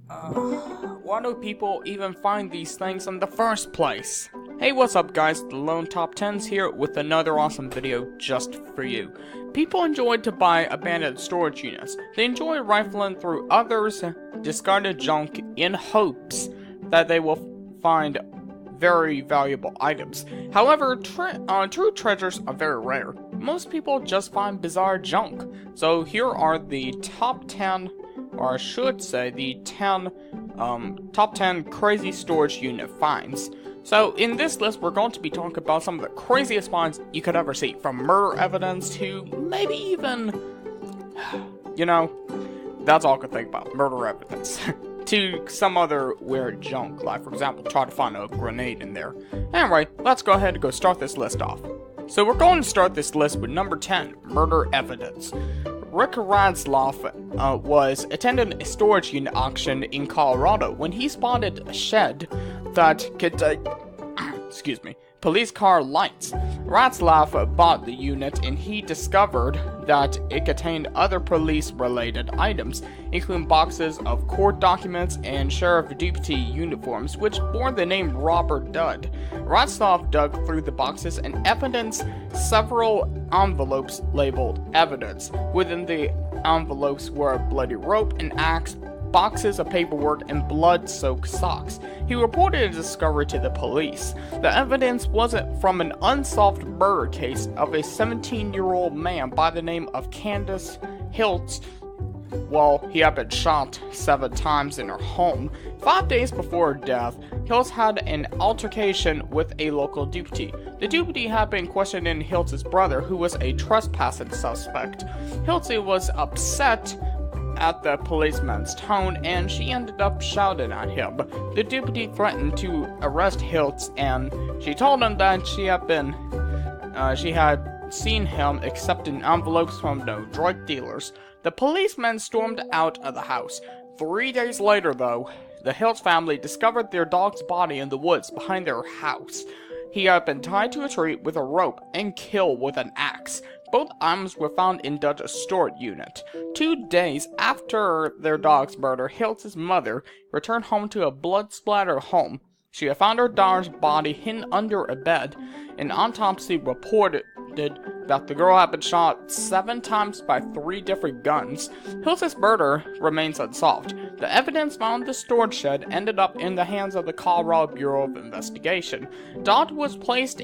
Why do people even find these things in the first place? Hey, what's up guys, the Lone Top 10s here with another awesome video just for you. People enjoy to buy abandoned storage units. They enjoy rifling through others' discarded junk in hopes that they will find very valuable items. However, true treasures are very rare. Most people just find bizarre junk. So here are the top 10, or I should say the top 10 crazy storage unit finds. So in this list, we're going to be talking about some of the craziest finds you could ever see, from murder evidence to maybe even, that's all I could think about, murder evidence, to some other weird junk, like for example, try to find a grenade in there. Anyway, let's go ahead and go start this list off. So we're going to start this list with number 10, murder evidence. Rick Ratzlaff was attending a storage unit auction in Colorado when he spotted a shed that could, police car lights. Ratzlaff bought the unit and he discovered that it contained other police-related items, including boxes of court documents and sheriff deputy uniforms, which bore the name Robert Dud. Ratzlaff dug through the boxes and evidenced several envelopes labeled evidence. Within the envelopes were a bloody rope, an axe, boxes of paperwork, and blood-soaked socks. He reported his discovery to the police. The evidence wasn't from an unsolved murder case of a 17-year-old man by the name of Candace Hiltz. Well, he had been shot 7 times in her home. 5 days before her death, Hiltz had an altercation with a local deputy. The deputy had been questioning Hiltz's brother, who was a trespassing suspect. Hiltz was upset at the policeman's tone, and she ended up shouting at him. The deputy threatened to arrest Hiltz, and she told him that she had seen him accepting envelopes from no drug dealers. The policeman stormed out of the house. 3 days later, though, the Hiltz family discovered their dog's body in the woods behind their house. He had been tied to a tree with a rope and killed with an axe. Both items were found in Dud's storage unit. 2 days after their dog's murder, Hiltz's mother returned home to a blood-splattered home. She had found her daughter's body hidden under a bed. An autopsy reported that the girl had been shot 7 times by 3 different guns. Hiltz's murder remains unsolved. The evidence found in the storage shed ended up in the hands of the Colorado Bureau of Investigation. Dodd was placed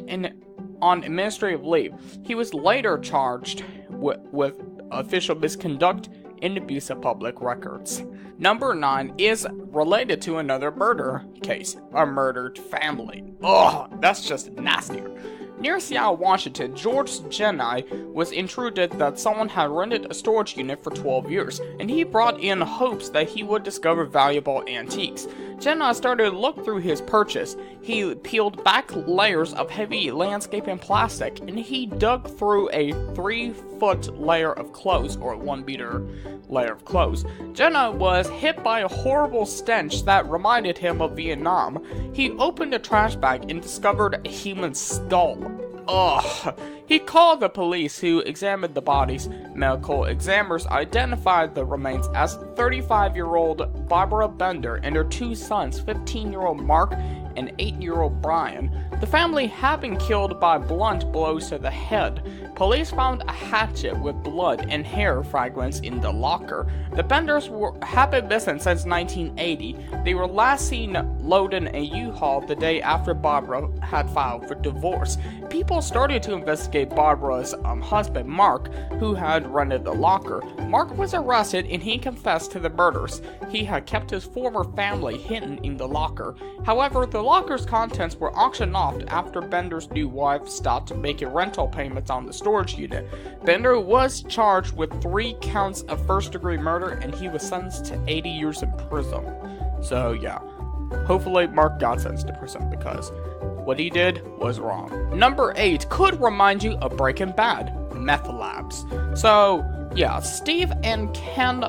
on administrative leave. He was later charged with official misconduct and abuse of public records. Number 9 is related to another murder case, a murdered family. Ugh, that's just nastier. Near Seattle, Washington, George Jenny was intruded that someone had rented a storage unit for 12 years, and he brought in hopes that he would discover valuable antiques. Jenny started to look through his purchase. He peeled back layers of heavy landscaping plastic, and he dug through a 3-foot layer of clothes, or 1-meter layer of clothes. Jenny was hit by a horrible stench that reminded him of Vietnam. He opened a trash bag and discovered a human skull. Ugh. He called the police, who examined the bodies. Medical examiners identified the remains as 35-year-old Barbara Bender and her 2 sons, 15-year-old Mark and 8-year-old Brian. The family had been killed by blunt blows to the head. Police found a hatchet with blood and hair fragments in the locker. The Benders had been missing since 1980. They were last seen loading a U-Haul the day after Barbara had filed for divorce. People started to investigate Barbara's husband, Mark, who had rented the locker. Mark was arrested and he confessed to the murders. He had kept his former family hidden in the locker. However, the locker's contents were auctioned off after Bender's new wife stopped making rental payments on the storage unit. Bender was charged with 3 counts of first-degree murder, and he was sentenced to 80 years in prison. So yeah, hopefully Mark got sentenced to prison because what he did was wrong. Number 8 could remind you of Breaking Bad, meth labs. So yeah, Steve and Ken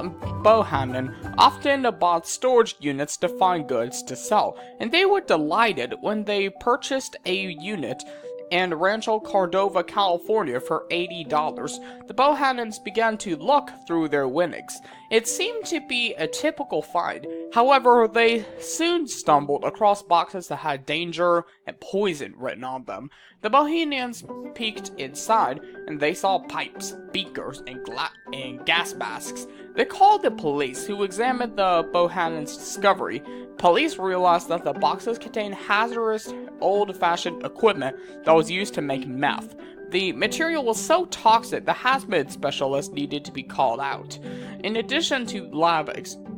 Bohannon often bought storage units to find goods to sell, and they were delighted when they purchased a unit in Rancho Cordova, California for $80. The Bohannons began to look through their winnings. It seemed to be a typical find. However, they soon stumbled across boxes that had danger and poison written on them. The Bohemians peeked inside, and they saw pipes, beakers, and gas masks. They called the police, who examined the Bohannon's discovery. Police realized that the boxes contained hazardous, old-fashioned equipment that was used to make meth. The material was so toxic, the hazmat specialist needed to be called out. In addition to lab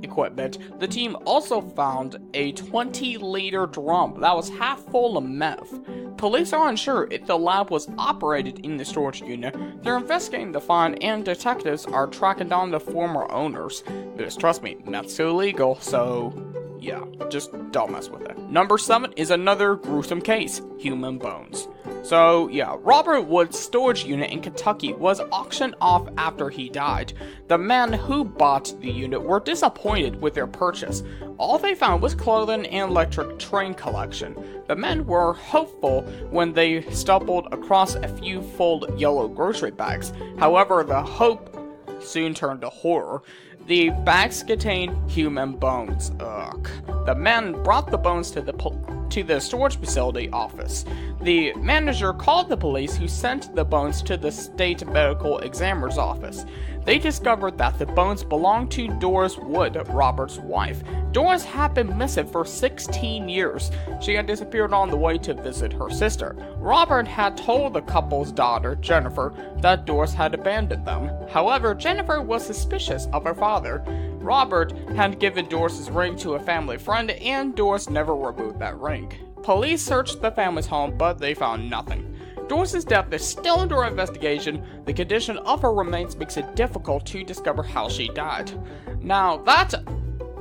equipment, the team also found a 20-liter drum that was half full of meth. Police are unsure if the lab was operated in the storage unit. They're investigating the find, and detectives are tracking down the former owners. Because trust me, meth's illegal, so yeah, just don't mess with it. Number 7 is another gruesome case, human bones. So yeah, Robert Wood's storage unit in Kentucky was auctioned off after he died. The men who bought the unit were disappointed with their purchase. All they found was clothing and electric train collection. The men were hopeful when they stumbled across a few full yellow grocery bags. However, the hope soon turned to horror. The bags contained human bones. Ugh. The men brought the bones to the storage facility office. The manager called the police, who sent the bones to the state medical examiner's office. They discovered that the bones belonged to Doris Wood, Robert's wife. Doris had been missing for 16 years. She had disappeared on the way to visit her sister. Robert had told the couple's daughter, Jennifer, that Doris had abandoned them. However, Jennifer was suspicious of her father. Robert had given Doris's ring to a family friend, and Doris never removed that ring. Police searched the family's home, but they found nothing. Doris's death is still under investigation. The condition of her remains makes it difficult to discover how she died. Now, that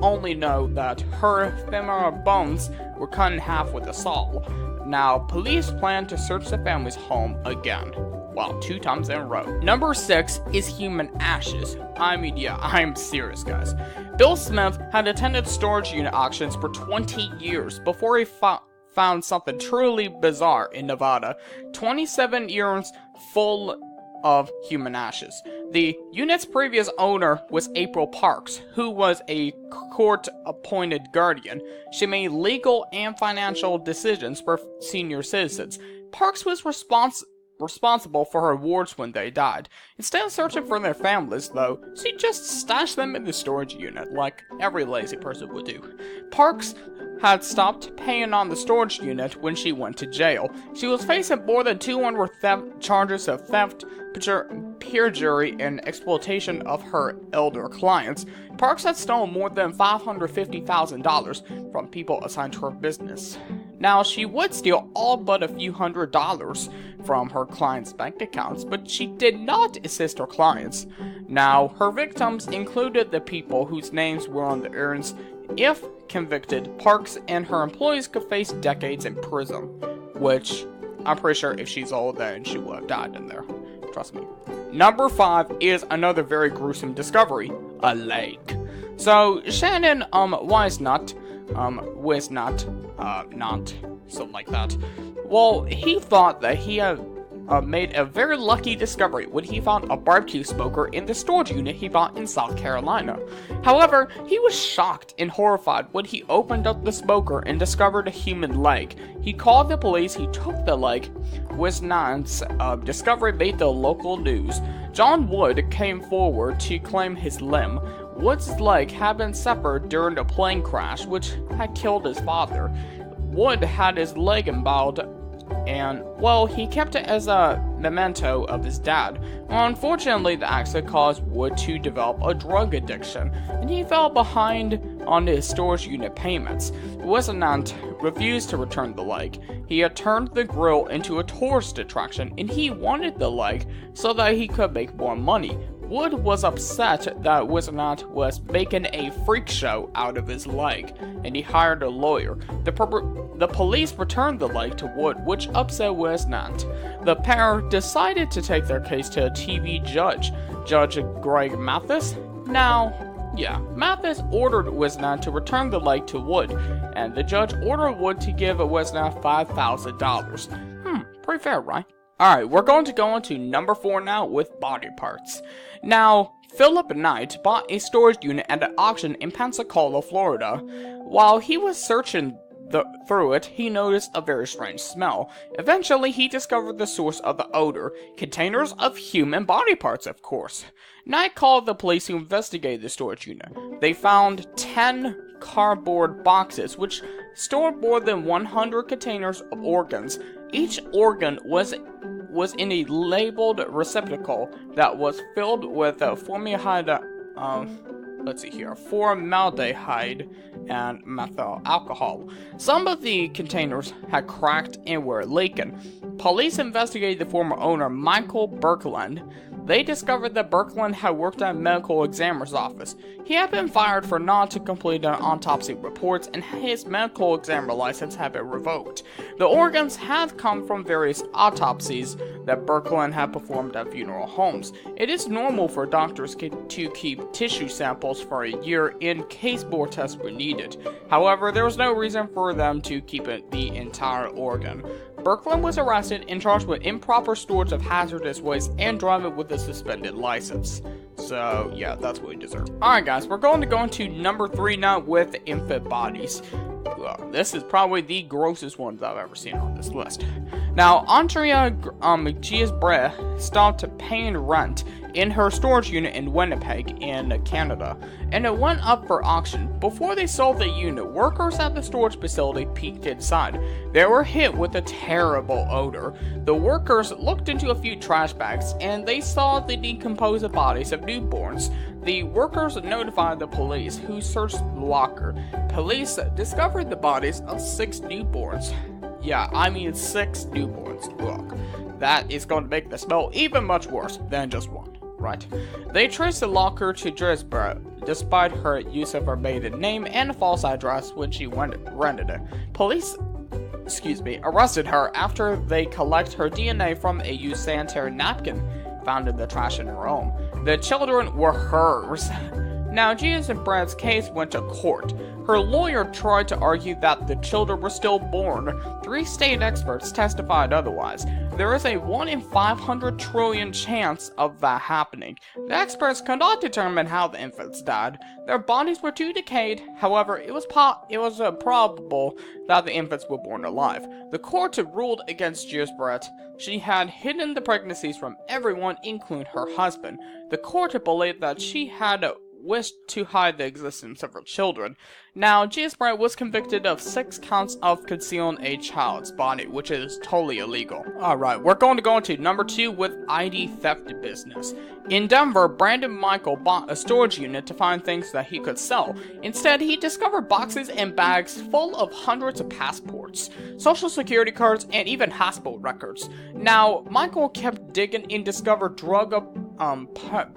only know that her femoral bones were cut in half with a saw. Now, police plan to search the family's home again. Well, 2 times in a row. Number 6 is human ashes. I mean, yeah, I'm serious, guys. Bill Smith had attended storage unit auctions for 20 years before he found something truly bizarre in Nevada. 27 urns full of human ashes. The unit's previous owner was April Parks, who was a court-appointed guardian. She made legal and financial decisions for senior citizens. Parks was responsible for her wards when they died. Instead of searching for their families, though, she just stashed them in the storage unit, like every lazy person would do. Parks had stopped paying on the storage unit when she went to jail. She was facing more than 200 charges of theft, perjury, and exploitation of her elder clients. Parks had stolen more than $550,000 from people assigned to her business. Now, she would steal all but a few $100s from her clients' bank accounts, but she did not assist her clients. Now, her victims included the people whose names were on the urns. If convicted, Parks and her employees could face decades in prison, which I'm pretty sure if she's old, then she would have died in there. Trust me. Number 5 is another very gruesome discovery, a leg. So, Shannon, Wisnut, something like that. Well, he thought that he had made a very lucky discovery when he found a barbecue smoker in the storage unit he bought in South Carolina. However, he was shocked and horrified when he opened up the smoker and discovered a human leg. He called the police, he took the leg. Wisnant's discovery made the local news. John Wood came forward to claim his limb. Wood's leg had been severed during a plane crash which had killed his father. Wood had his leg emboweled, and, well, he kept it as a memento of his dad. Well, unfortunately, the accident caused Wood to develop a drug addiction, and he fell behind on his storage unit payments. Wisnant refused to return the leg. He had turned the grill into a tourist attraction, and he wanted the leg so that he could make more money. Wood was upset that Wisnant was making a freak show out of his leg, and he hired a lawyer. The police returned the leg to Wood, which upset Wisnant. The pair decided to take their case to a TV judge, Judge Greg Mathis. Mathis ordered Wisnant to return the leg to Wood, and the judge ordered Wood to give Wisnant $5,000. Pretty fair, right? Alright, we're going to go on to number 4 now with body parts. Now, Philip Knight bought a storage unit at an auction in Pensacola, Florida. While he was searching through it, he noticed a very strange smell. Eventually, he discovered the source of the odor. Containers of human body parts, of course. Knight called the police to investigate the storage unit. They found 10 cardboard boxes, which stored more than 100 containers of organs. Each organ was in a labeled receptacle that was filled with formaldehyde and methyl alcohol. Some of the containers had cracked and were leaking. Police investigated the former owner, Michael Birkeland. They discovered that Birkeland had worked at a medical examiner's office. He had been fired for not to complete an autopsy reports, and his medical examiner license had been revoked. The organs had come from various autopsies that Birkeland had performed at funeral homes. It is normal for doctors to keep tissue samples for a year in case more tests were needed. However, there was no reason for them to keep the entire organ. Birkeland was arrested and charged with improper storage of hazardous waste and driving with a suspended license. So, yeah, that's what we deserve. Alright guys, we're going to go into number 3 now with infant bodies. Well, this is probably the grossest ones I've ever seen on this list. Now, Andrea Giesbrecht stopped paying rent in her storage unit in Winnipeg, in Canada, and it went up for auction. Before they sold the unit, workers at the storage facility peeked inside. They were hit with a terrible odor. The workers looked into a few trash bags, and they saw the decomposed bodies of newborns. The workers notified the police, who searched the locker. Police discovered the bodies of 6 newborns. Yeah, I mean 6 newborns. Look, that is going to make the smell even much worse than just one. Right. They traced the locker to Giesbrecht, despite her use of her maiden name and a false address when she rented it. Police arrested her after they collected her DNA from a used sanitary napkin found in the trash in her home. The children were hers. Now, Giesbrecht's case went to court. Her lawyer tried to argue that the children were stillborn. 3 state experts testified otherwise. There is a 1 in 500 trillion chance of that happening. The experts could not determine how the infants died. Their bodies were too decayed. However, it was probable that the infants were born alive. The court ruled against Giesbrecht. She had hidden the pregnancies from everyone, including her husband. The court believed that she had wished to hide the existence of her children. Now, Giesbrecht was convicted of 6 counts of concealing a child's body, which is totally illegal. Alright, we're going to go into number 2 with ID theft business. In Denver, Brandon Michael bought a storage unit to find things that he could sell. Instead, he discovered boxes and bags full of hundreds of passports, social security cards, and even hospital records. Now, Michael kept digging and discovered drug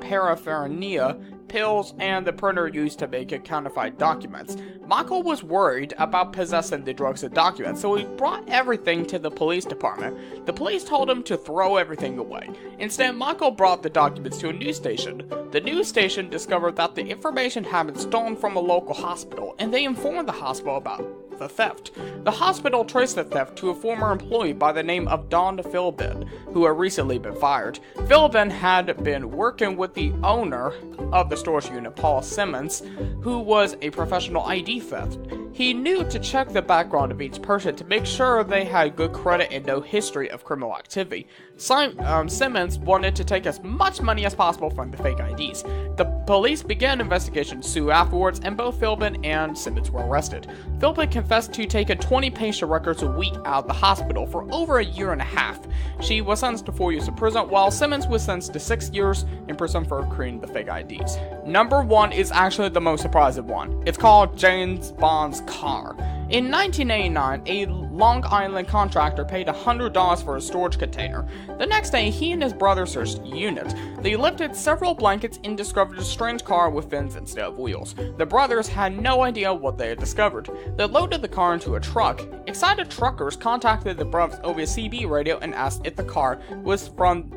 paraphernalia, pills, and the printer used to make counterfeit documents. Michael was worried about possessing the drugs and documents, so he brought everything to the police department. The police told him to throw everything away. Instead, Michael brought the documents to a news station. The news station discovered that the information had been stolen from a local hospital, and they informed the hospital about the theft. The hospital traced the theft to a former employee by the name of Don Philbin, who had recently been fired. Philbin had been working with the owner of the storage unit, Paul Simmons, who was a professional ID theft. He knew to check the background of each person to make sure they had good credit and no history of criminal activity. Simmons wanted to take as much money as possible from the fake IDs. The police began an investigation soon afterwards, and both Philbin and Simmons were arrested. Philbin confessed to taking 20 patient records a week out of the hospital for over a year and a half. She was sentenced to 4 years in prison, while Simmons was sentenced to 6 years in prison for creating the fake IDs. Number 1 is actually the most surprising one. It's called James Bond's car. In 1989, a Long Island contractor paid $100 for a storage container. The next day, he and his brother searched the unit. They lifted several blankets and discovered a strange car with fins instead of wheels. The brothers had no idea what they had discovered. They loaded the car into a truck. Excited truckers contacted the brothers over a CB radio and asked if the car was from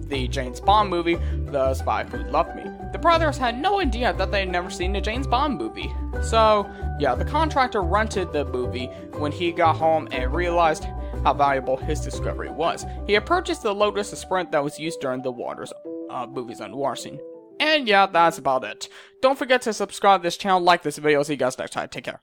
the James Bond movie, The Spy Who Loved Me. The brothers had no idea that they had never seen a James Bond movie. So, yeah, the contractor rented the movie when he got home and realized how valuable his discovery was. He had purchased the Lotus Sprint that was used during the movies on water scene. And yeah, that's about it. Don't forget to subscribe to this channel, like this video. See you guys next time. Take care.